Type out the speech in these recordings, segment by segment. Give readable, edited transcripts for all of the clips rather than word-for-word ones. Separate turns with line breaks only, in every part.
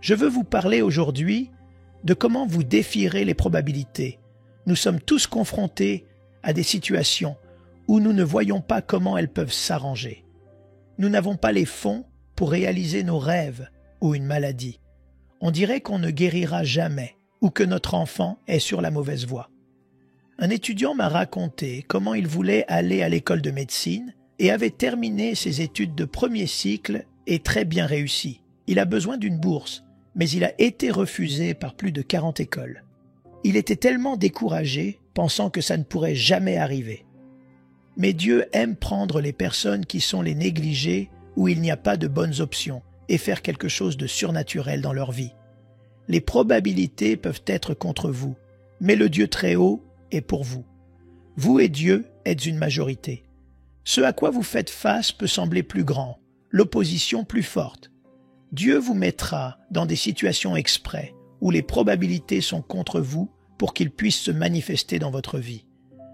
Je veux vous parler aujourd'hui de comment vous défierez les probabilités. Nous sommes tous confrontés à des situations où nous ne voyons pas comment elles peuvent s'arranger. Nous n'avons pas les fonds pour réaliser nos rêves ou une maladie. On dirait qu'on ne guérira jamais ou que notre enfant est sur la mauvaise voie. Un étudiant m'a raconté comment il voulait aller à l'école de médecine et avait terminé ses études de premier cycle et très bien réussi. Il a besoin d'une bourse, mais il a été refusé par plus de 40 écoles. Il était tellement découragé, pensant que ça ne pourrait jamais arriver. Mais Dieu aime prendre les personnes qui sont les négligées où il n'y a pas de bonnes options et faire quelque chose de surnaturel dans leur vie. Les probabilités peuvent être contre vous, mais le Dieu très haut est pour vous. Vous et Dieu êtes une majorité. Ce à quoi vous faites face peut sembler plus grand, l'opposition plus forte. Dieu vous mettra dans des situations exprès où les probabilités sont contre vous pour qu'il puisse se manifester dans votre vie.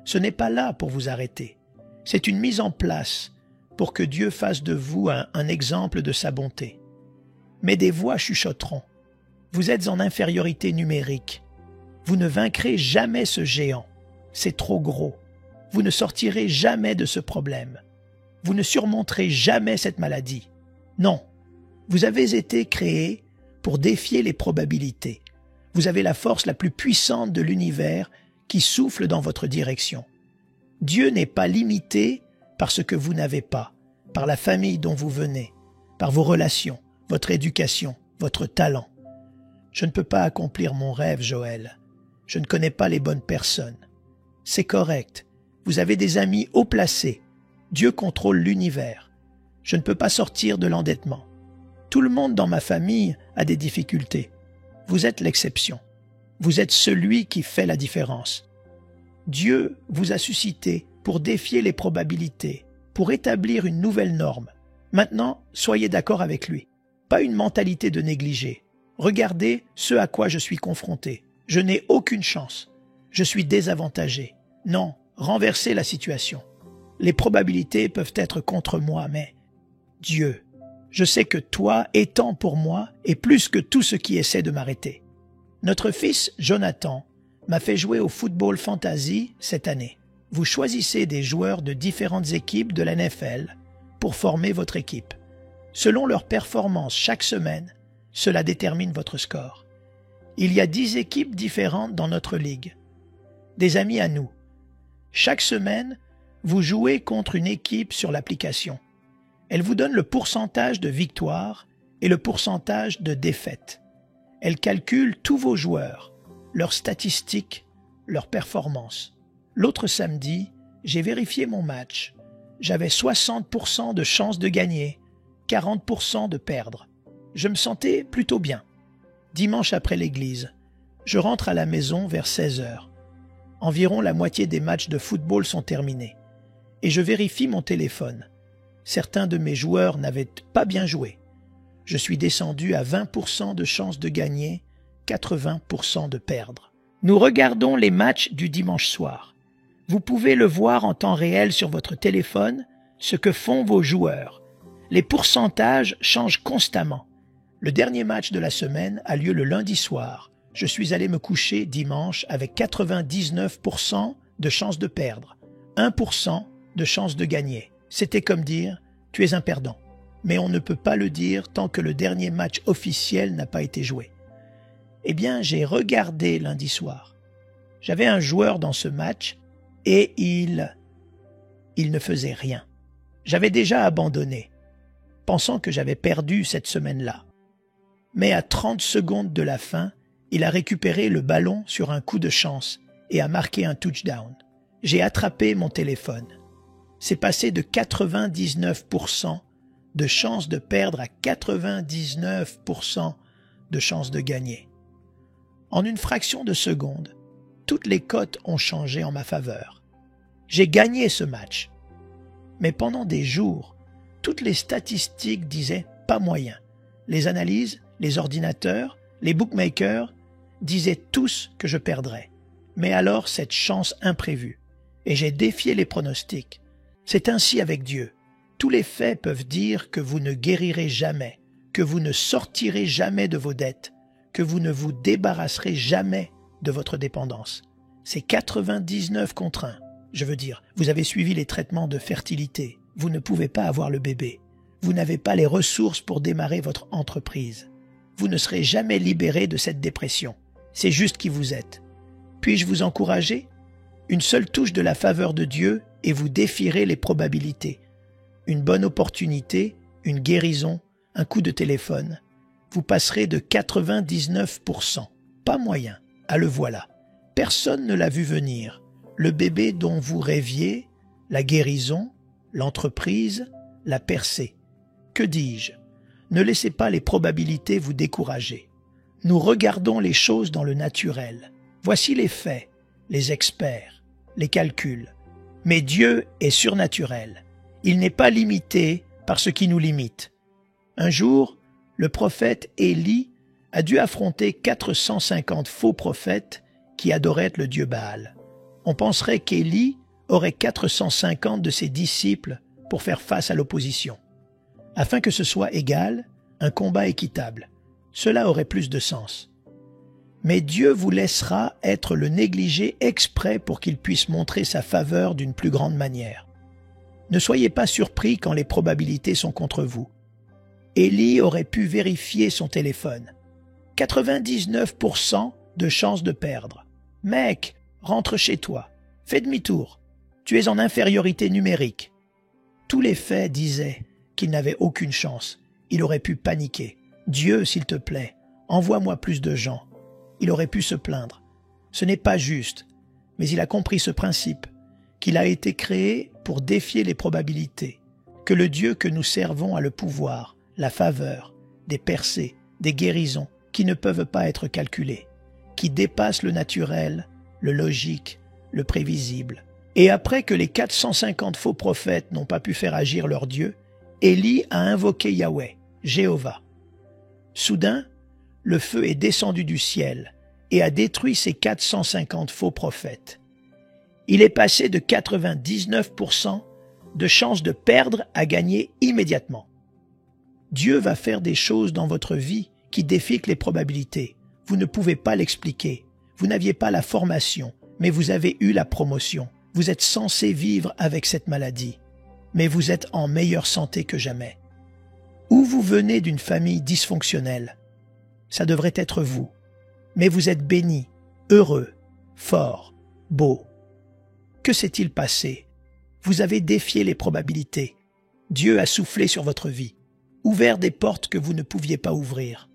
Ce n'est pas là pour vous arrêter. C'est une mise en place pour que Dieu fasse de vous un exemple de sa bonté. Mais des voix chuchoteront. Vous êtes en infériorité numérique. Vous ne vaincrez jamais ce géant. C'est trop gros. Vous ne sortirez jamais de ce problème. Vous ne surmonterez jamais cette maladie. Non. Vous avez été créé pour défier les probabilités. Vous avez la force la plus puissante de l'univers qui souffle dans votre direction. Dieu n'est pas limité par ce que vous n'avez pas, par la famille dont vous venez, par vos relations, votre éducation, votre talent. Je ne peux pas accomplir mon rêve, Joël. Je ne connais pas les bonnes personnes. C'est correct. Vous avez des amis haut placés. Dieu contrôle l'univers. Je ne peux pas sortir de l'endettement. Tout le monde dans ma famille a des difficultés. Vous êtes l'exception. Vous êtes celui qui fait la différence. Dieu vous a suscité pour défier les probabilités, pour établir une nouvelle norme. Maintenant, soyez d'accord avec lui. Pas une mentalité de négligé. Regardez ce à quoi je suis confronté. Je n'ai aucune chance. Je suis désavantagé. Non, renversez la situation. Les probabilités peuvent être contre moi, mais Dieu, je sais que toi, étant pour moi, est plus que tout ce qui essaie de m'arrêter. Notre fils, Jonathan, m'a fait jouer au football fantasy cette année. Vous choisissez des joueurs de différentes équipes de la NFL pour former votre équipe. Selon leur performance chaque semaine, cela détermine votre score. Il y a 10 équipes différentes dans notre ligue. Des amis à nous. Chaque semaine, vous jouez contre une équipe sur l'application. Elle vous donne le pourcentage de victoire et le pourcentage de défaite. Elle calcule tous vos joueurs, leurs statistiques, leurs performances. L'autre samedi, j'ai vérifié mon match. J'avais 60% de chances de gagner, 40% de perdre. Je me sentais plutôt bien. Dimanche après l'église, je rentre à la maison vers 16h. Environ la moitié des matchs de football sont terminés. Et je vérifie mon téléphone. Certains de mes joueurs n'avaient pas bien joué. Je suis descendu à 20% de chances de gagner, 80% de perdre. Nous regardons les matchs du dimanche soir. Vous pouvez le voir en temps réel sur votre téléphone, ce que font vos joueurs. Les pourcentages changent constamment. Le dernier match de la semaine a lieu le lundi soir. Je suis allé me coucher dimanche avec 99% de chances de perdre, 1% de chances de gagner. C'était comme dire « tu es un perdant ». Mais on ne peut pas le dire tant que le dernier match officiel n'a pas été joué. Eh bien, j'ai regardé lundi soir. J'avais un joueur dans ce match et il ne faisait rien. J'avais déjà abandonné, pensant que j'avais perdu cette semaine-là. Mais à 30 secondes de la fin, il a récupéré le ballon sur un coup de chance et a marqué un touchdown. J'ai attrapé mon téléphone. C'est passé de 99% de chance de perdre à 99% de chance de gagner. En une fraction de seconde, toutes les cotes ont changé en ma faveur. J'ai gagné ce match. Mais pendant des jours, toutes les statistiques disaient pas moyen. Les analyses, les ordinateurs, les bookmakers disaient tous que je perdrais. Mais alors cette chance imprévue, et j'ai défié les pronostics. C'est ainsi avec Dieu. Tous les faits peuvent dire que vous ne guérirez jamais, que vous ne sortirez jamais de vos dettes, que vous ne vous débarrasserez jamais de votre dépendance. C'est 99 contre 1. Je veux dire, vous avez suivi les traitements de fertilité. Vous ne pouvez pas avoir le bébé. Vous n'avez pas les ressources pour démarrer votre entreprise. Vous ne serez jamais libéré de cette dépression. C'est juste qui vous êtes. Puis-je vous encourager? Une seule touche de la faveur de Dieu et vous défierez les probabilités. Une bonne opportunité, une guérison, un coup de téléphone. Vous passerez de 99%, pas moyen, à le voilà. Personne ne l'a vu venir. Le bébé dont vous rêviez, la guérison, l'entreprise, la percée. Que dis-je? Ne laissez pas les probabilités vous décourager. Nous regardons les choses dans le naturel. Voici les faits, les experts, les calculs. Mais Dieu est surnaturel. Il n'est pas limité par ce qui nous limite. Un jour, le prophète Élie a dû affronter 450 faux prophètes qui adoraient le dieu Baal. On penserait qu'Élie aurait 450 de ses disciples pour faire face à l'opposition. Afin que ce soit égal, un combat équitable. Cela aurait plus de sens. Mais Dieu vous laissera être le négligé exprès pour qu'il puisse montrer sa faveur d'une plus grande manière. Ne soyez pas surpris quand les probabilités sont contre vous. Élie aurait pu vérifier son téléphone. 99% de chances de perdre. Mec, rentre chez toi. Fais demi-tour. Tu es en infériorité numérique. Tous les faits disaient qu'il n'avait aucune chance. Il aurait pu paniquer. Dieu, s'il te plaît, envoie-moi plus de gens. Il aurait pu se plaindre. Ce n'est pas juste, mais il a compris ce principe, qu'il a été créé pour défier les probabilités, que le Dieu que nous servons a le pouvoir, la faveur, des percées, des guérisons qui ne peuvent pas être calculées, qui dépassent le naturel, le logique, le prévisible. Et après que les 450 faux prophètes n'ont pas pu faire agir leur Dieu, Élie a invoqué Yahweh, Jéhovah. Soudain, le feu est descendu du ciel et a détruit ces 450 faux prophètes. Il est passé de 99% de chances de perdre à gagner immédiatement. Dieu va faire des choses dans votre vie qui défient les probabilités. Vous ne pouvez pas l'expliquer. Vous n'aviez pas la formation, mais vous avez eu la promotion. Vous êtes censé vivre avec cette maladie, mais vous êtes en meilleure santé que jamais. Ou vous venez d'une famille dysfonctionnelle. Ça devrait être vous. Mais vous êtes béni, heureux, fort, beau. Que s'est-il passé? Vous avez défié les probabilités. Dieu a soufflé sur votre vie, ouvert des portes que vous ne pouviez pas ouvrir,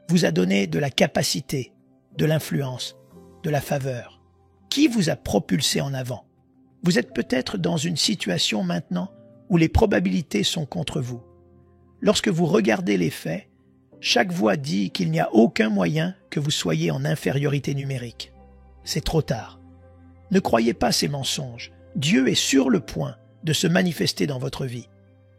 vous a donné de la capacité, de l'influence, de la faveur. Qui vous a propulsé en avant? Vous êtes peut-être dans une situation maintenant où les probabilités sont contre vous. Lorsque vous regardez les faits, chaque voix dit qu'il n'y a aucun moyen que vous soyez en infériorité numérique. C'est trop tard. Ne croyez pas ces mensonges. Dieu est sur le point de se manifester dans votre vie.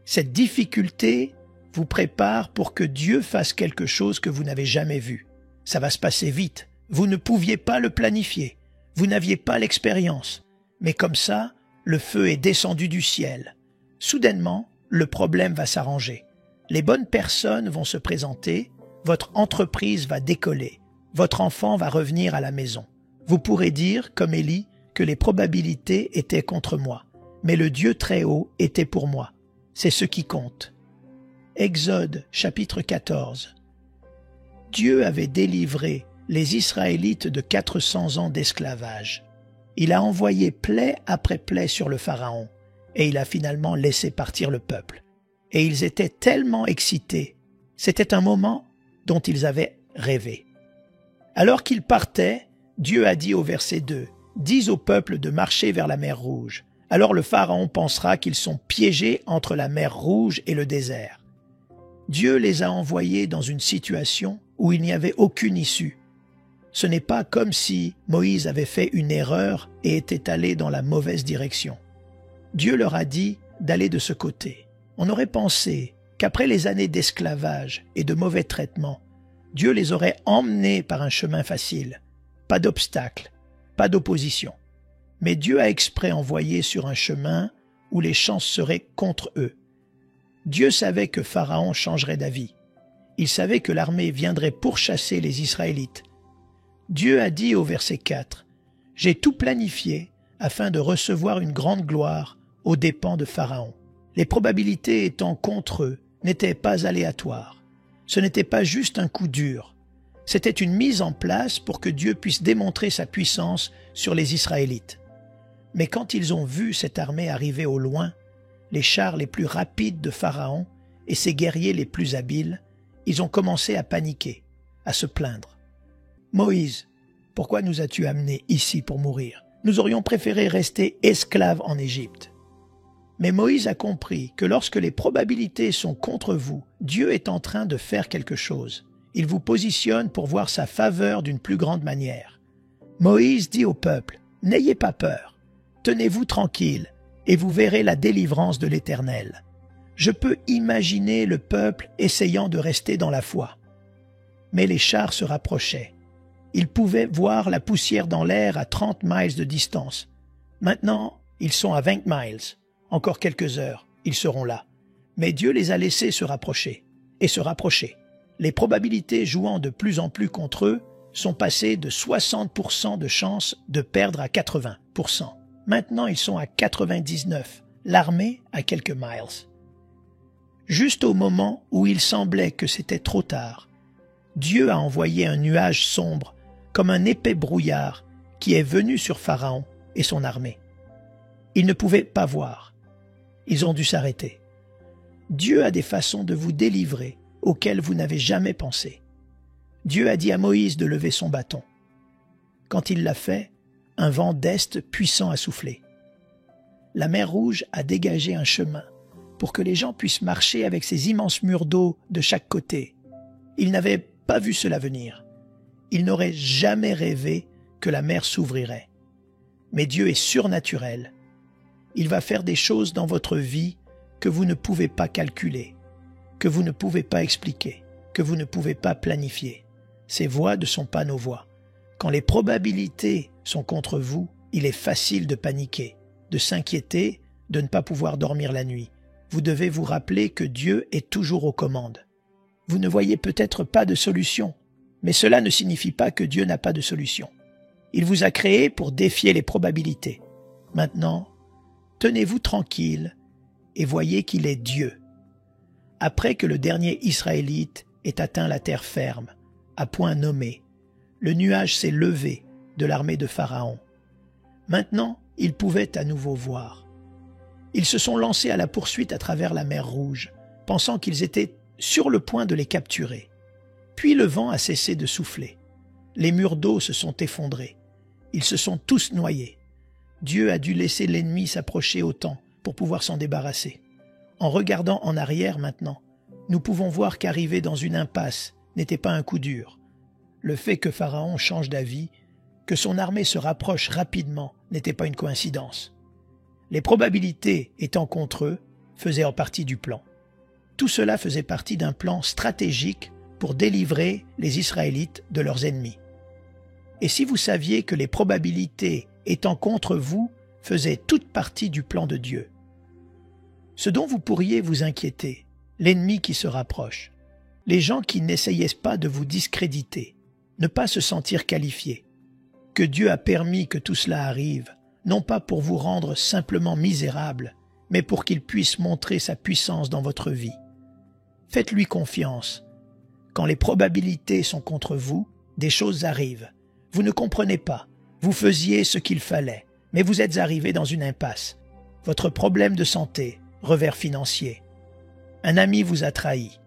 Cette difficulté vous prépare pour que Dieu fasse quelque chose que vous n'avez jamais vu. Ça va se passer vite. Vous ne pouviez pas le planifier. Vous n'aviez pas l'expérience. Mais comme ça, le feu est descendu du ciel. Soudainement, le problème va s'arranger. Les bonnes personnes vont se présenter, votre entreprise va décoller, votre enfant va revenir à la maison. Vous pourrez dire, comme Élie, que les probabilités étaient contre moi, mais le Dieu très haut était pour moi. C'est ce qui compte. Exode chapitre 14. Dieu avait délivré les Israélites de 400 ans d'esclavage. Il a envoyé plaie après plaie sur le Pharaon, et il a finalement laissé partir le peuple. Et ils étaient tellement excités. C'était un moment dont ils avaient rêvé. Alors qu'ils partaient, Dieu a dit au verset 2, « Dis au peuple de marcher vers la mer Rouge. Alors le Pharaon pensera qu'ils sont piégés entre la mer Rouge et le désert. » Dieu les a envoyés dans une situation où il n'y avait aucune issue. Ce n'est pas comme si Moïse avait fait une erreur et était allé dans la mauvaise direction. Dieu leur a dit d'aller de ce côté. On aurait pensé qu'après les années d'esclavage et de mauvais traitements, Dieu les aurait emmenés par un chemin facile. Pas d'obstacle, pas d'opposition. Mais Dieu a exprès envoyé sur un chemin où les chances seraient contre eux. Dieu savait que Pharaon changerait d'avis. Il savait que l'armée viendrait pourchasser les Israélites. Dieu a dit au verset 4, « J'ai tout planifié afin de recevoir une grande gloire aux dépens de Pharaon. » Les probabilités étant contre eux n'étaient pas aléatoires. Ce n'était pas juste un coup dur. C'était une mise en place pour que Dieu puisse démontrer sa puissance sur les Israélites. Mais quand ils ont vu cette armée arriver au loin, les chars les plus rapides de Pharaon et ses guerriers les plus habiles, ils ont commencé à paniquer, à se plaindre. « Moïse, pourquoi nous as-tu amenés ici pour mourir? Nous aurions préféré rester esclaves en Égypte. » Mais Moïse a compris que lorsque les probabilités sont contre vous, Dieu est en train de faire quelque chose. Il vous positionne pour voir sa faveur d'une plus grande manière. Moïse dit au peuple, « N'ayez pas peur, tenez-vous tranquille, et vous verrez la délivrance de l'Éternel. » Je peux imaginer le peuple essayant de rester dans la foi. Mais les chars se rapprochaient. Ils pouvaient voir la poussière dans l'air à 30 miles de distance. Maintenant, ils sont à 20 miles. Encore quelques heures, ils seront là. Mais Dieu les a laissés se rapprocher, et se rapprocher. Les probabilités jouant de plus en plus contre eux sont passées de 60% de chance de perdre à 80%. Maintenant, ils sont à 99, l'armée à quelques miles. Juste au moment où il semblait que c'était trop tard, Dieu a envoyé un nuage sombre, comme un épais brouillard, qui est venu sur Pharaon et son armée. Ils ne pouvaient pas voir. Ils ont dû s'arrêter. Dieu a des façons de vous délivrer auxquelles vous n'avez jamais pensé. Dieu a dit à Moïse de lever son bâton. Quand il l'a fait, un vent d'est puissant a soufflé. La mer Rouge a dégagé un chemin pour que les gens puissent marcher avec ces immenses murs d'eau de chaque côté. Ils n'avaient pas vu cela venir. Ils n'auraient jamais rêvé que la mer s'ouvrirait. Mais Dieu est surnaturel. Il va faire des choses dans votre vie que vous ne pouvez pas calculer, que vous ne pouvez pas expliquer, que vous ne pouvez pas planifier. Ces voies ne sont pas nos voies. Quand les probabilités sont contre vous, il est facile de paniquer, de s'inquiéter, de ne pas pouvoir dormir la nuit. Vous devez vous rappeler que Dieu est toujours aux commandes. Vous ne voyez peut-être pas de solution, mais cela ne signifie pas que Dieu n'a pas de solution. Il vous a créé pour défier les probabilités. Maintenant, tenez-vous tranquille et voyez qu'il est Dieu. Après que le dernier Israélite ait atteint la terre ferme, à point nommé, le nuage s'est levé de l'armée de Pharaon. Maintenant, ils pouvaient à nouveau voir. Ils se sont lancés à la poursuite à travers la mer Rouge, pensant qu'ils étaient sur le point de les capturer. Puis le vent a cessé de souffler. Les murs d'eau se sont effondrés. Ils se sont tous noyés. Dieu a dû laisser l'ennemi s'approcher autant pour pouvoir s'en débarrasser. En regardant en arrière maintenant, nous pouvons voir qu'arriver dans une impasse n'était pas un coup dur. Le fait que Pharaon change d'avis, que son armée se rapproche rapidement, n'était pas une coïncidence. Les probabilités étant contre eux faisaient en partie du plan. Tout cela faisait partie d'un plan stratégique pour délivrer les Israélites de leurs ennemis. Et si vous saviez que les probabilités étant contre vous faisaient toute partie du plan de Dieu? Ce dont vous pourriez vous inquiéter, l'ennemi qui se rapproche, les gens qui n'essayaient pas de vous discréditer, ne pas se sentir qualifiés, que Dieu a permis que tout cela arrive, non pas pour vous rendre simplement misérable, mais pour qu'il puisse montrer sa puissance dans votre vie. Faites-lui confiance. Quand les probabilités sont contre vous, des choses arrivent. Vous ne comprenez pas. Vous faisiez ce qu'il fallait, mais vous êtes arrivé dans une impasse. Votre problème de santé, revers financier. Un ami vous a trahi.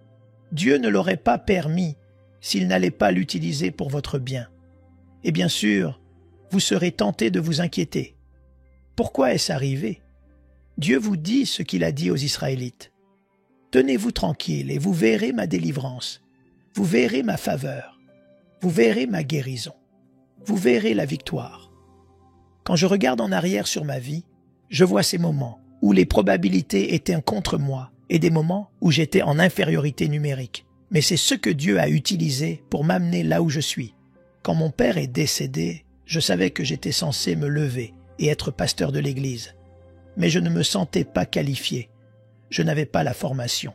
Dieu ne l'aurait pas permis s'il n'allait pas l'utiliser pour votre bien. Et bien sûr, vous serez tenté de vous inquiéter. Pourquoi est-ce arrivé? Dieu vous dit ce qu'il a dit aux Israélites. Tenez-vous tranquille et vous verrez ma délivrance. Vous verrez ma faveur. Vous verrez ma guérison. Vous verrez la victoire. Quand je regarde en arrière sur ma vie, je vois ces moments où les probabilités étaient contre moi et des moments où j'étais en infériorité numérique. Mais c'est ce que Dieu a utilisé pour m'amener là où je suis. Quand mon père est décédé, je savais que j'étais censé me lever et être pasteur de l'Église. Mais je ne me sentais pas qualifié. Je n'avais pas la formation.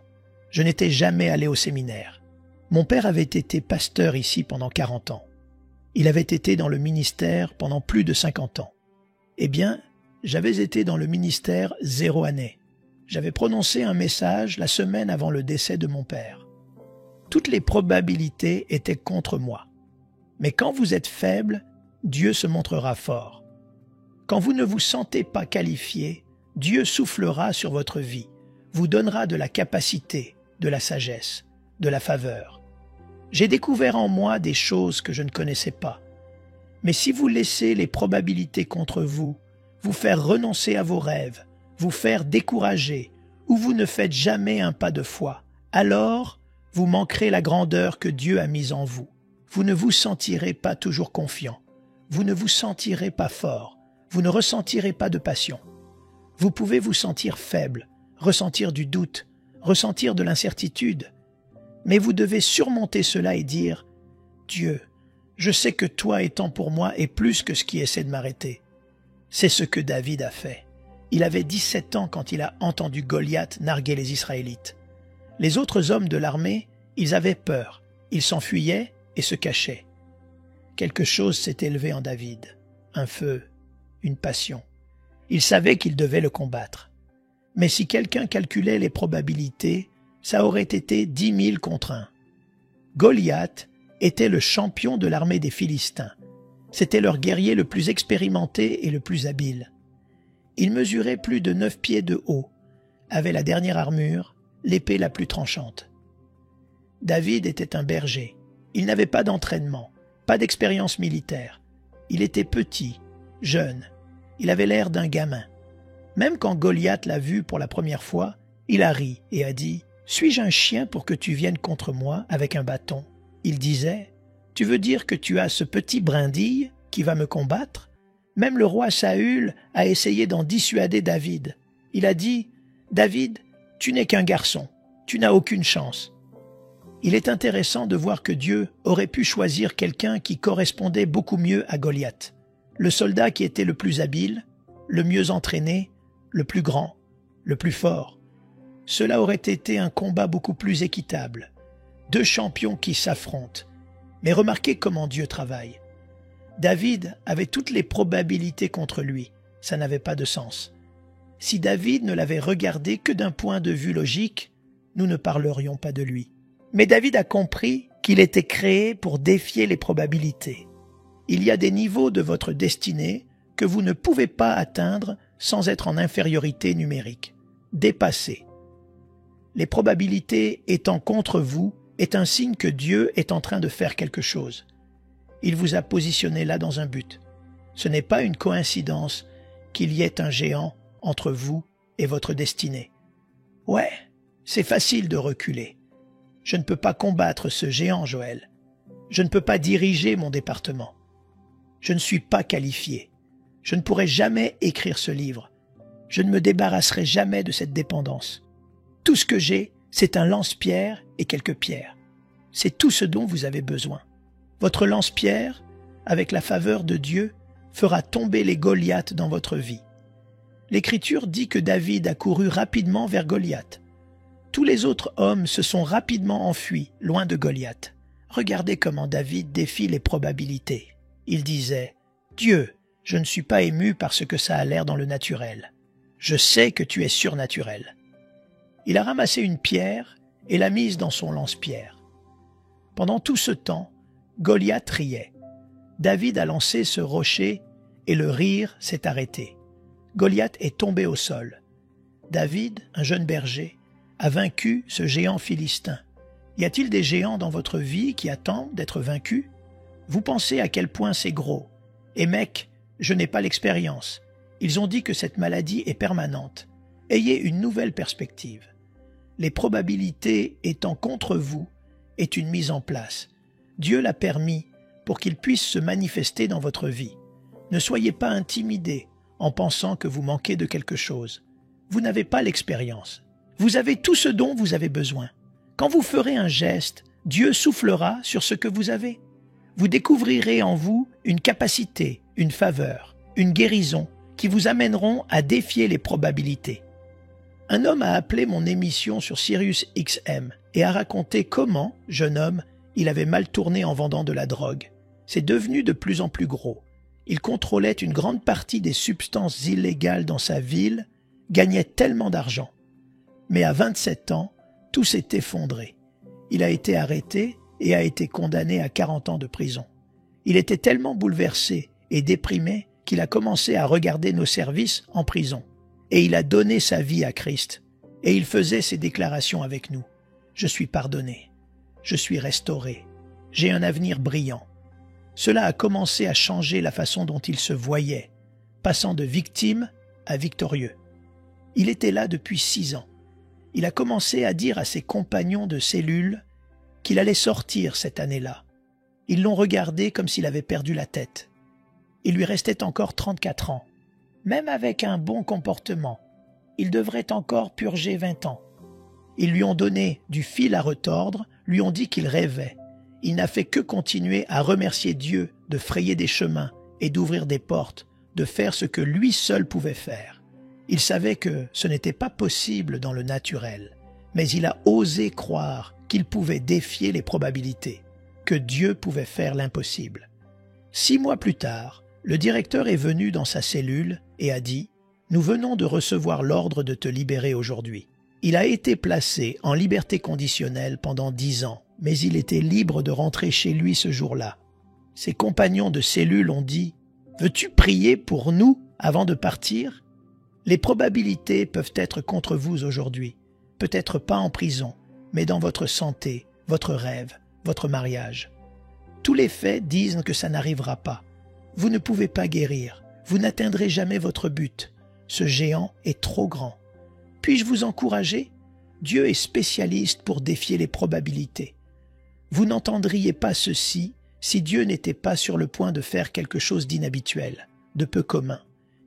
Je n'étais jamais allé au séminaire. Mon père avait été pasteur ici pendant 40 ans. Il avait été dans le ministère pendant plus de 50 ans. Eh bien, j'avais été dans le ministère 0 année. J'avais prononcé un message la semaine avant le décès de mon père. Toutes les probabilités étaient contre moi. Mais quand vous êtes faible, Dieu se montrera fort. Quand vous ne vous sentez pas qualifié, Dieu soufflera sur votre vie, vous donnera de la capacité, de la sagesse, de la faveur. J'ai découvert en moi des choses que je ne connaissais pas. Mais si vous laissez les probabilités contre vous, vous faire renoncer à vos rêves, vous faire décourager, ou vous ne faites jamais un pas de foi, alors vous manquerez la grandeur que Dieu a mise en vous. Vous ne vous sentirez pas toujours confiant. Vous ne vous sentirez pas fort. Vous ne ressentirez pas de passion. Vous pouvez vous sentir faible, ressentir du doute, ressentir de l'incertitude. Mais vous devez surmonter cela et dire « Dieu, je sais que toi étant pour moi est plus que ce qui essaie de m'arrêter. » C'est ce que David a fait. Il avait 17 ans quand il a entendu Goliath narguer les Israélites. Les autres hommes de l'armée, ils avaient peur. Ils s'enfuyaient et se cachaient. Quelque chose s'est élevé en David. Un feu, une passion. Il savait qu'il devait le combattre. Mais si quelqu'un calculait les probabilités, ça aurait été 10 000 contre 1. Goliath était le champion de l'armée des Philistins. C'était leur guerrier le plus expérimenté et le plus habile. Il mesurait plus de 9 pieds de haut, avait la dernière armure, l'épée la plus tranchante. David était un berger. Il n'avait pas d'entraînement, pas d'expérience militaire. Il était petit, jeune. Il avait l'air d'un gamin. Même quand Goliath l'a vu pour la première fois, il a ri et a dit « Suis-je un chien pour que tu viennes contre moi avec un bâton ?» Il disait « Tu veux dire que tu as ce petit brindille qui va me combattre ?» Même le roi Saül a essayé d'en dissuader David. Il a dit « David, tu n'es qu'un garçon, tu n'as aucune chance. » Il est intéressant de voir que Dieu aurait pu choisir quelqu'un qui correspondait beaucoup mieux à Goliath. Le soldat qui était le plus habile, le mieux entraîné, le plus grand, le plus fort. Cela aurait été un combat beaucoup plus équitable. Deux champions qui s'affrontent. Mais remarquez comment Dieu travaille. David avait toutes les probabilités contre lui. Ça n'avait pas de sens. Si David ne l'avait regardé que d'un point de vue logique, nous ne parlerions pas de lui. Mais David a compris qu'il était créé pour défier les probabilités. Il y a des niveaux de votre destinée que vous ne pouvez pas atteindre sans être en infériorité numérique. Dépasser. Les probabilités étant contre vous est un signe que Dieu est en train de faire quelque chose. Il vous a positionné là dans un but. Ce n'est pas une coïncidence qu'il y ait un géant entre vous et votre destinée. Ouais, c'est facile de reculer. Je ne peux pas combattre ce géant, Joël. Je ne peux pas diriger mon département. Je ne suis pas qualifié. Je ne pourrai jamais écrire ce livre. Je ne me débarrasserai jamais de cette dépendance. Tout ce que j'ai, c'est un lance-pierre et quelques pierres. C'est tout ce dont vous avez besoin. Votre lance-pierre, avec la faveur de Dieu, fera tomber les Goliaths dans votre vie. L'Écriture dit que David a couru rapidement vers Goliath. Tous les autres hommes se sont rapidement enfuis, loin de Goliath. Regardez comment David défie les probabilités. Il disait « Dieu, je ne suis pas ému par ce que ça a l'air dans le naturel. Je sais que tu es surnaturel. » Il a ramassé une pierre et l'a mise dans son lance-pierre. Pendant tout ce temps, Goliath riait. David a lancé ce rocher et le rire s'est arrêté. Goliath est tombé au sol. David, un jeune berger, a vaincu ce géant philistin. Y a-t-il des géants dans votre vie qui attendent d'être vaincus? Vous pensez à quel point c'est gros. Et mec, je n'ai pas l'expérience. Ils ont dit que cette maladie est permanente. Ayez une nouvelle perspective. Les probabilités étant contre vous est une mise en place. Dieu l'a permis pour qu'il puisse se manifester dans votre vie. Ne soyez pas intimidés en pensant que vous manquez de quelque chose. Vous n'avez pas l'expérience. Vous avez tout ce dont vous avez besoin. Quand vous ferez un geste, Dieu soufflera sur ce que vous avez. Vous découvrirez en vous une capacité, une faveur, une guérison qui vous amèneront à défier les probabilités. Un homme a appelé mon émission sur Sirius XM et a raconté comment, jeune homme, il avait mal tourné en vendant de la drogue. C'est devenu de plus en plus gros. Il contrôlait une grande partie des substances illégales dans sa ville, gagnait tellement d'argent. Mais à 27 ans, tout s'est effondré. Il a été arrêté et a été condamné à 40 ans de prison. Il était tellement bouleversé et déprimé qu'il a commencé à regarder nos services en prison. Et il a donné sa vie à Christ. Et il faisait ces déclarations avec nous. Je suis pardonné. Je suis restauré. J'ai un avenir brillant. Cela a commencé à changer la façon dont il se voyait, passant de victime à victorieux. Il était là depuis 6 ans. Il a commencé à dire à ses compagnons de cellule qu'il allait sortir cette année-là. Ils l'ont regardé comme s'il avait perdu la tête. Il lui restait encore 34 ans. Même avec un bon comportement, il devrait encore purger 20 ans. Ils lui ont donné du fil à retordre, lui ont dit qu'il rêvait. Il n'a fait que continuer à remercier Dieu de frayer des chemins et d'ouvrir des portes, de faire ce que lui seul pouvait faire. Il savait que ce n'était pas possible dans le naturel, mais il a osé croire qu'il pouvait défier les probabilités, que Dieu pouvait faire l'impossible. 6 mois plus tard, le directeur est venu dans sa cellule et a dit « Nous venons de recevoir l'ordre de te libérer aujourd'hui. » Il a été placé en liberté conditionnelle pendant 10 ans, mais il était libre de rentrer chez lui ce jour-là. Ses compagnons de cellule ont dit « Veux-tu prier pour nous avant de partir ?» Les probabilités peuvent être contre vous aujourd'hui, peut-être pas en prison, mais dans votre santé, votre rêve, votre mariage. Tous les faits disent que ça n'arrivera pas. Vous ne pouvez pas guérir, vous n'atteindrez jamais votre but. Ce géant est trop grand. Puis-je vous encourager? Dieu est spécialiste pour défier les probabilités. Vous n'entendriez pas ceci si Dieu n'était pas sur le point de faire quelque chose d'inhabituel, de peu commun,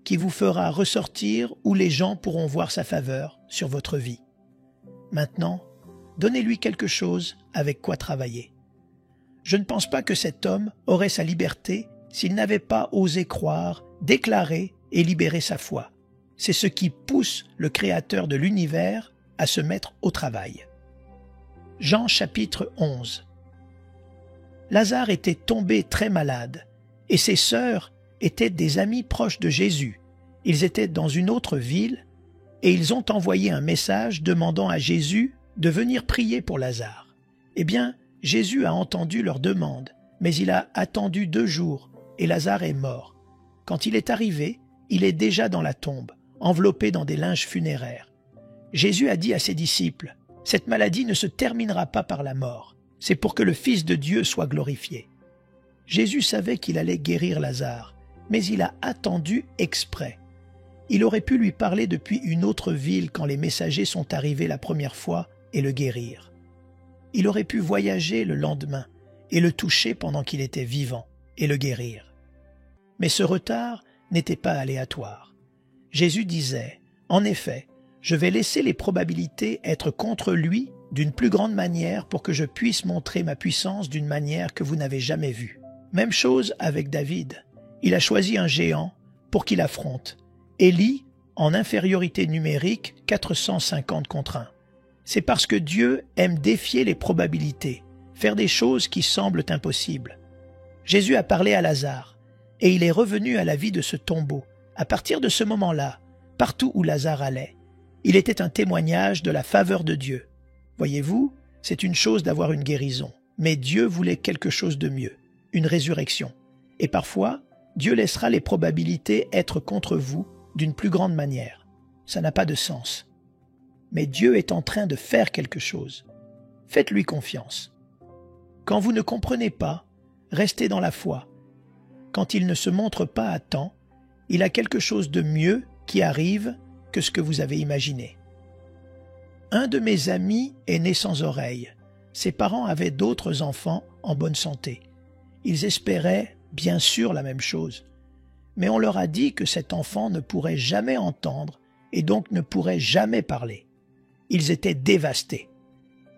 qui vous fera ressortir où les gens pourront voir sa faveur sur votre vie. Maintenant, donnez-lui quelque chose avec quoi travailler. Je ne pense pas que cet homme aurait sa liberté s'il n'avait pas osé croire, déclarer et libérer sa foi. C'est ce qui pousse le Créateur de l'univers à se mettre au travail. Jean chapitre 11. Lazare était tombé très malade, et ses sœurs étaient des amis proches de Jésus. Ils étaient dans une autre ville, et ils ont envoyé un message demandant à Jésus de venir prier pour Lazare. Eh bien, Jésus a entendu leur demande, mais il a attendu 2 jours, et Lazare est mort. Quand il est arrivé, il est déjà dans la tombe, enveloppé dans des linges funéraires. Jésus a dit à ses disciples, « Cette maladie ne se terminera pas par la mort, c'est pour que le Fils de Dieu soit glorifié. » Jésus savait qu'il allait guérir Lazare, mais il a attendu exprès. Il aurait pu lui parler depuis une autre ville quand les messagers sont arrivés la première fois et le guérir. Il aurait pu voyager le lendemain et le toucher pendant qu'il était vivant et le guérir. Mais ce retard n'était pas aléatoire. Jésus disait, « En effet, je vais laisser les probabilités être contre lui d'une plus grande manière pour que je puisse montrer ma puissance d'une manière que vous n'avez jamais vue. » Même chose avec David. Il a choisi un géant pour qu'il affronte. Élie, en infériorité numérique, 450 contre 1. C'est parce que Dieu aime défier les probabilités, faire des choses qui semblent impossibles. Jésus a parlé à Lazare, et il est revenu à la vie de ce tombeau. À partir de ce moment-là, partout où Lazare allait, il était un témoignage de la faveur de Dieu. Voyez-vous, c'est une chose d'avoir une guérison, mais Dieu voulait quelque chose de mieux, une résurrection. Et parfois, Dieu laissera les probabilités être contre vous d'une plus grande manière. Ça n'a pas de sens. Mais Dieu est en train de faire quelque chose. Faites-lui confiance. Quand vous ne comprenez pas, restez dans la foi. Quand il ne se montre pas à temps, il a quelque chose de mieux qui arrive que ce que vous avez imaginé. Un de mes amis est né sans oreille. Ses parents avaient d'autres enfants en bonne santé. Ils espéraient bien sûr la même chose. Mais on leur a dit que cet enfant ne pourrait jamais entendre et donc ne pourrait jamais parler. Ils étaient dévastés.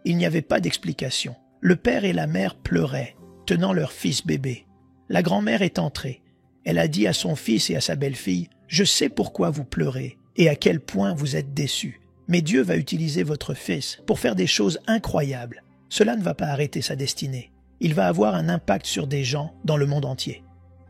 Il n'y avait pas d'explication. Le père et la mère pleuraient, tenant leur fils bébé. La grand-mère est entrée. Elle a dit à son fils et à sa belle-fille « Je sais pourquoi vous pleurez et à quel point vous êtes déçus. Mais Dieu va utiliser votre fils pour faire des choses incroyables. Cela ne va pas arrêter sa destinée. Il va avoir un impact sur des gens dans le monde entier.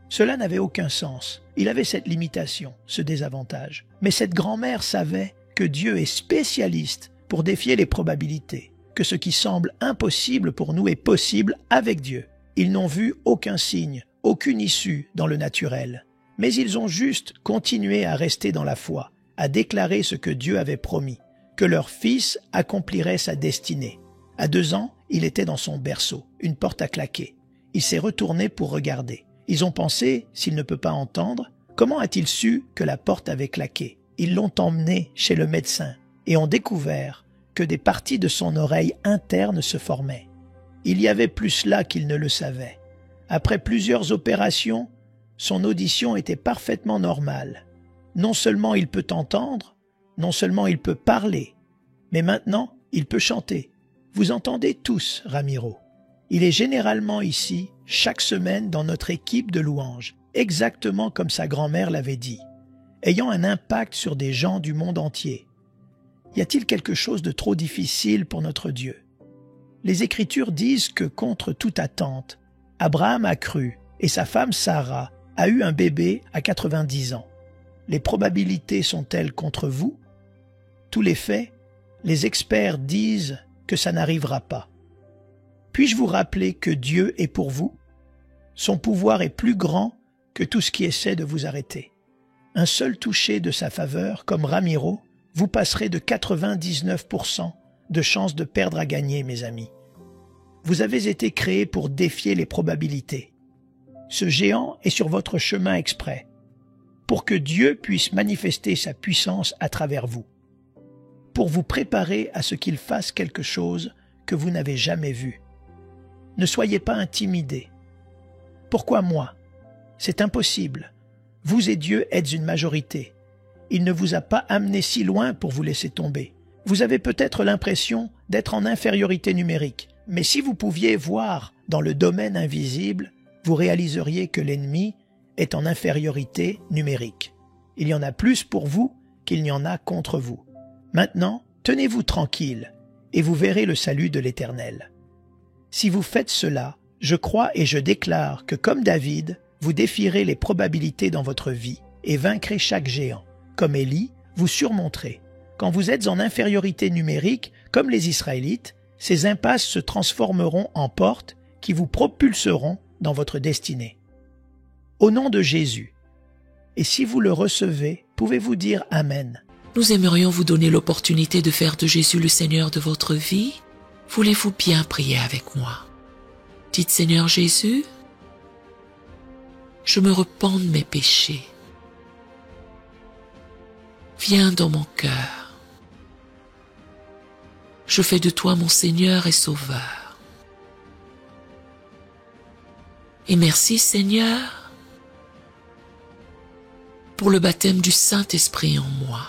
Cela n'avait aucun sens. Il avait cette limitation, ce désavantage. Mais cette grand-mère savait que Dieu est spécialiste pour défier les probabilités, que ce qui semble impossible pour nous est possible avec Dieu. Ils n'ont vu aucun signe, aucune issue dans le naturel. Mais ils ont juste continué à rester dans la foi, à déclarer ce que Dieu avait promis, que leur fils accomplirait sa destinée. À 2 ans, il était dans son berceau, une porte à claquer. Il s'est retourné pour regarder. Ils ont pensé, s'il ne peut pas entendre, comment a-t-il su que la porte avait claqué? Ils l'ont emmené chez le médecin et ont découvert que des parties de son oreille interne se formaient. Il y avait plus là qu'il ne le savait. Après plusieurs opérations, son audition était parfaitement normale. Non seulement il peut entendre, non seulement il peut parler, mais maintenant il peut chanter. Vous entendez tous Ramiro. Il est généralement ici, chaque semaine dans notre équipe de louanges, exactement comme sa grand-mère l'avait dit, ayant un impact sur des gens du monde entier. Y a-t-il quelque chose de trop difficile pour notre Dieu? Les Écritures disent que contre toute attente, Abraham a cru et sa femme Sarah a eu un bébé à 90 ans. Les probabilités sont-elles contre vous? Tous les faits, les experts disent que ça n'arrivera pas. Puis-je vous rappeler que Dieu est pour vous? Son pouvoir est plus grand que tout ce qui essaie de vous arrêter. Un seul toucher de sa faveur, comme Ramiro, vous passerez de 99% de chances de perdre à gagner, mes amis. Vous avez été créés pour défier les probabilités. Ce géant est sur votre chemin exprès, pour que Dieu puisse manifester sa puissance à travers vous, pour vous préparer à ce qu'il fasse quelque chose que vous n'avez jamais vu. Ne soyez pas intimidés. Pourquoi moi? C'est impossible. Vous et Dieu êtes une majorité. Il ne vous a pas amené si loin pour vous laisser tomber. Vous avez peut-être l'impression d'être en infériorité numérique, mais si vous pouviez voir dans le domaine invisible, vous réaliseriez que l'ennemi est en infériorité numérique. Il y en a plus pour vous qu'il n'y en a contre vous. Maintenant, tenez-vous tranquille et vous verrez le salut de l'Éternel. Si vous faites cela, je crois et je déclare que comme David, vous défierez les probabilités dans votre vie et vaincrez chaque géant. Comme Élie, vous surmonterez. Quand vous êtes en infériorité numérique, comme les Israélites, ces impasses se transformeront en portes qui vous propulseront dans votre destinée. Au nom de Jésus, et si vous le recevez, pouvez-vous dire Amen.
Nous aimerions vous donner l'opportunité de faire de Jésus le Seigneur de votre vie. Voulez-vous bien prier avec moi? Dites Seigneur Jésus, je me repens de mes péchés. Viens dans mon cœur. Je fais de toi mon Seigneur et Sauveur. Et merci Seigneur pour le baptême du Saint-Esprit en moi.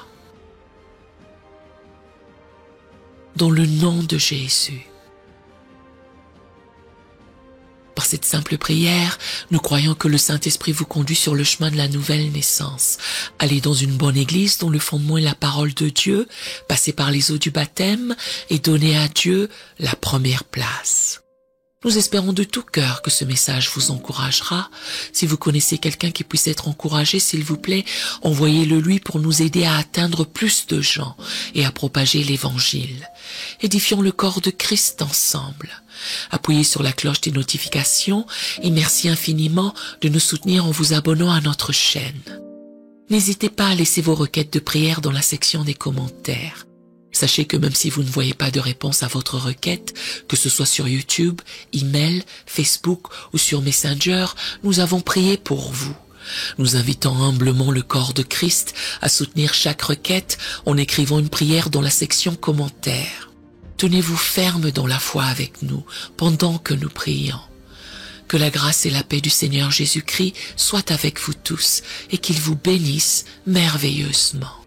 Dans le nom de Jésus. Par cette simple prière, nous croyons que le Saint-Esprit vous conduit sur le chemin de la nouvelle naissance. Allez dans une bonne église dont le fondement est la parole de Dieu, passez par les eaux du baptême et donnez à Dieu la première place. Nous espérons de tout cœur que ce message vous encouragera. Si vous connaissez quelqu'un qui puisse être encouragé, s'il vous plaît, envoyez-le lui pour nous aider à atteindre plus de gens et à propager l'Évangile. Édifions le corps de Christ ensemble. Appuyez sur la cloche des notifications et merci infiniment de nous soutenir en vous abonnant à notre chaîne. N'hésitez pas à laisser vos requêtes de prière dans la section des commentaires. Sachez que même si vous ne voyez pas de réponse à votre requête, que ce soit sur YouTube, email, Facebook ou sur Messenger, nous avons prié pour vous. Nous invitons humblement le corps de Christ à soutenir chaque requête en écrivant une prière dans la section commentaires. Tenez-vous ferme dans la foi avec nous pendant que nous prions. Que la grâce et la paix du Seigneur Jésus-Christ soient avec vous tous et qu'il vous bénisse merveilleusement.